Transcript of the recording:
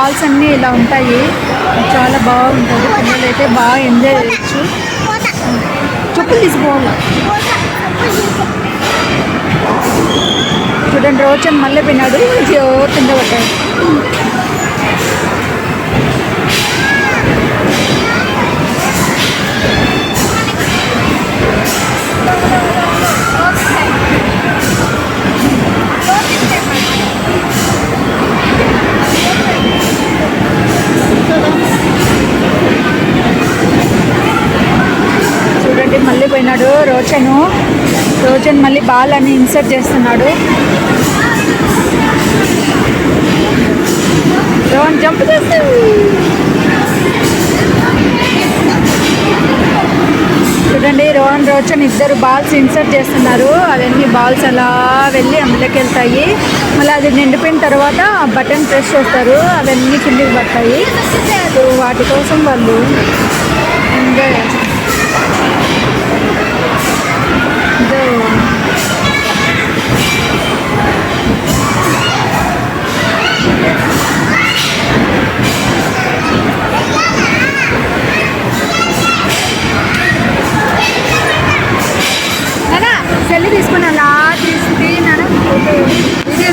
Balls అన్నీ ఇలా ఉంటాయి, చాలా బాగుంటుంది. పిల్లలు అయితే బాగా ఎంజాయ్ చేయొచ్చు. చెప్పులు తీసుకోవాలి. చూడండి రోచన్ మళ్ళీ పోయినాడు, కింద పడ్డాడు. చూడండి మళ్ళీ పోయినాడు రోచన్ మళ్ళీ బాల్ అని ఇన్సర్ట్ చేస్తున్నాడు. రోహన్ జంప్ చేస్తాడు. చూడండి రోచన్ ఇద్దరు బాల్స్ ఇన్సర్ట్ చేస్తున్నారు. అవన్నీ బాల్స్ అలా వెళ్ళి అందులోకి వెళ్తాయి. మళ్ళీ అది నిండిపోయిన తర్వాత బటన్ ప్రెస్ చేస్తారు, అవన్నీ కిందికి పడతాయి. వాటి కోసం వాళ్ళు ఎంజాయ్ చేస్తారు. సెల్లి తీసుకుని అలా తీసుకుని వీడియో